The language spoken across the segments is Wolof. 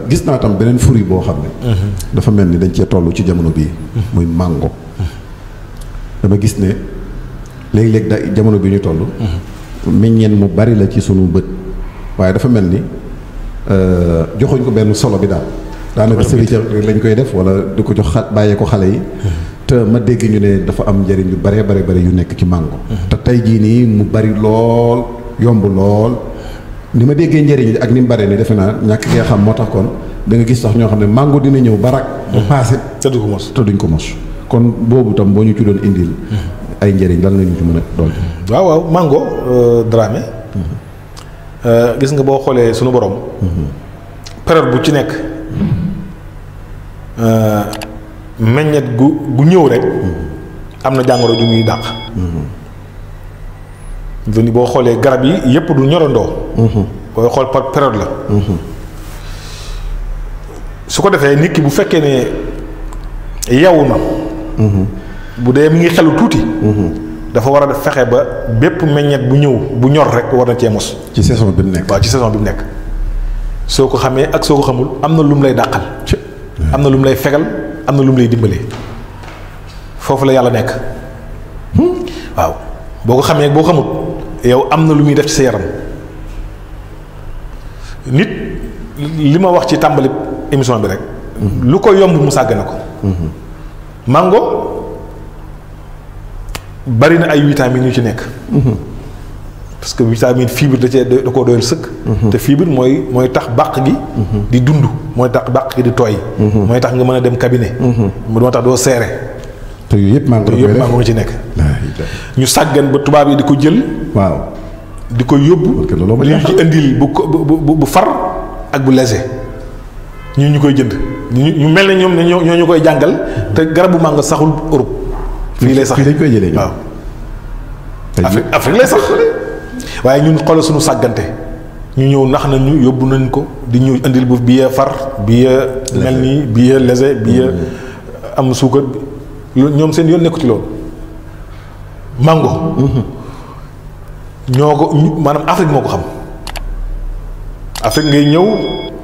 gis naa tam beneen fruit boo xam ne dafa mel ni dañ cee toll ci jamono bii muy mango dama gis ne léegi-léegi da jamono bi ñu toll meññeen mu bari la ci sunu bët waaye dafa mel ni joxuñ ko benn solo bi daal daanaka sëriñ lañ koy def wala di ko jox bàyyee ko xale yi te ma dégg ñu ne dafa am njëriñ yu bare bare bare yu nekk ci mango te tey jii nii mu bari lool yomb lool ni ma déggee njëriñ li ak ni mu bare ni defe naa ñàkk ngee xam moo tax kon da nga gis sax ñoo xam ne mango dina ñëw barak ba paase te duñ ko mos kon boobu tam boo ñu ci doon indil ay njëriñ lan la ñu ci mën a doon waaw mango Dramé gis nga boo xoolee sunu borom période bu ci nekk meññet gu ñëw rek am na jàngoro ju muy dàq ni boo xoolee garab yi yépp du ñorandoo booy xool par période la su ko defee nit ki bu fekkee ne yeewu na bu dee mi ngi xelu tuuti dafa war a def fexe ba bépp meññet bu ñëw bu ñor rek war na cee mos ci saison bi mu nekk waaw ci saison bi mu nekk soo ko xamee ak soo ko xamul am na lu mu lay dàqal am na lu mu lay fegal am na lu mu lay dimbalee foofu la yàlla nekk waaw boo ko xamee boo xamul yow am na lu muy def ci sa yaram nit li ma wax ci tàmbali émission bi rek lu ko yomb mu sàgg na ko mango bari na ay vitamines yu ci nekk parce que vitamine fibre da koo doyal sëkk te fibre mooy tax bàq gi di dund mooy tax bàq gi di tooy mooy tax nga mën a dem cabinet moo tax doo seere te yooyu yëpp mango nga ci nekk ñu sàggan ba tubaab yi di ko jël waaw di ko yóbbu li ñu ci indil bu far ak bu léger ñu koy jënd ñu mel ne ñoom ñoo ñu koy jàngal te garabu mango saxul Europe fii lay sax fii dañ koy jëlee waaw Afrique lay sax waaye ñun xoolal suñu sàggante ñu ñëw nax nañu yóbbu nañ ko di ñu indil bu bi far bi mel nii bi léger bi am suukar ñoom seen yoon nekku ci loolu mango ñoo ko maanaam Afrique moo ko xam Afrique ngay ñëw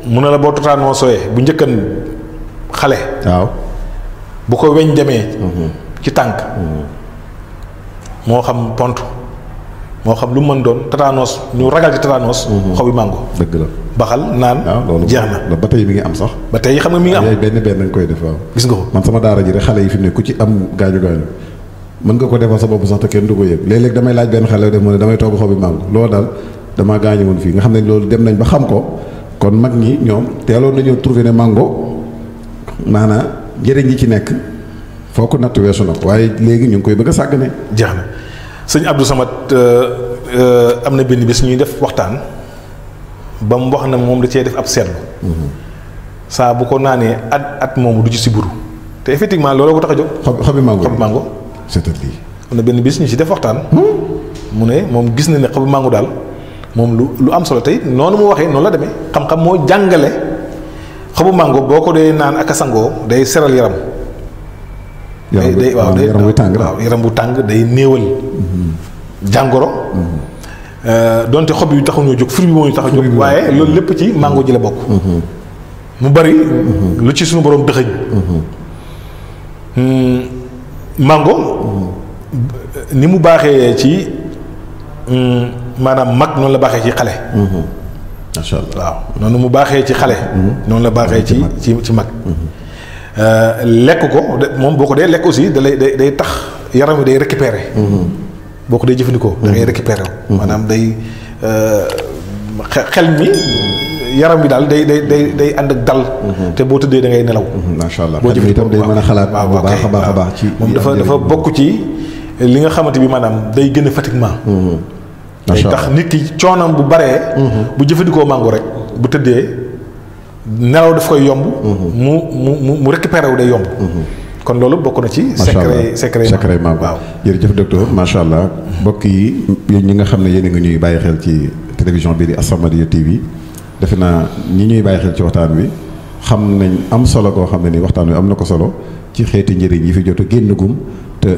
mun na la boo totaanoo sooyee bu njëkkan xale waaw bu ko weñ demee ci tànk moo xam pont moo xam lu mu mën doon tétanos ñu ragal ci tétanos xobi mango dëgg la baxal naan jeex na ba tey mi ngi am sax ba tey xam nga mi ngi am benn dañ koy def waaw gis nga ko man sama daara ji rek xale yi fi mu ne ku ci am gaañu mën nga ko defal sa bopp sax te kenn du ko yëg léeg-léeg damay laaj benn xale def mu ne damay togg xobi mango loolu daal damaa gaañu woon fii nga xam ne loolu dem nañ ba xam ko kon mag ñi ñoom teeloon nañoo trouvé ne mango maanaam njëriñ yi ci nekk foo ko natt weesu na ko waaye léegi ñu ngi koy bëgg a sàggane jeex na sëñ Abdou Samad am na benn bés ñuy def waxtaan ba mu wax na moom da cee def ab seetlu saa bu ko naanee at moomu du ci siburu te effectivement loolu ko tax a jóg xobi mango c'est lii am na benn bés ñu ci def waxtaan mu ne moom gis na ne xobi mango daal moom lu am solo tey noonu mu waxee noonu la demee xam-xam moo jàngale xobu mango boo ko dee naan ak a sangoo day seral yaram yaram bu tàng waaw yaram bu tàng day néewal jàngoro donte xob yu taxu ñoo jóg fruit bi moo ñu tax a jóg waaye loolu lépp ci mango ji la bokk mu bari lu ci suñu borom dëxëñ mango ni mu baaxee ci maanaam mag noonu la baaxee ci xale macha allah waaw noonu mu baaxee ci xale noonu la baaxee ci mag lekk ko moom boo ko dee lekk aussi day tax yaram wi day récupérer boo ko dee jëfandikoo da ngay récupérer maanaam day xel mi yaram bi daal day ànd ak dal te boo tëddee da ngay nelaw macha allah boo jëfandikoo itam day mën a xalaat bu baax a baax ci moom dafa bokk ci li nga xamante bi maanaam day gën a fatiguement day tax nit ki coonam bu baree bu jëfandikoo mango rek bu tëddee nelaw daf koy yomb mu récupéré wu day yomb kon loolu bokk na ci secret mango waaw jërëjëf docteur macha allah mbokk yi yéen ñi nga xam ne yéen a ngi ñuy bàyyi xel ci télévision bii di As-Samadiyya TV defe naa ñi ñuy bàyyi xel ci waxtaan wi xam nañ am solo koo xam ne ni waxtaan wi am na ko solo ci xeeti njëriñ yi fi jot a génn gum te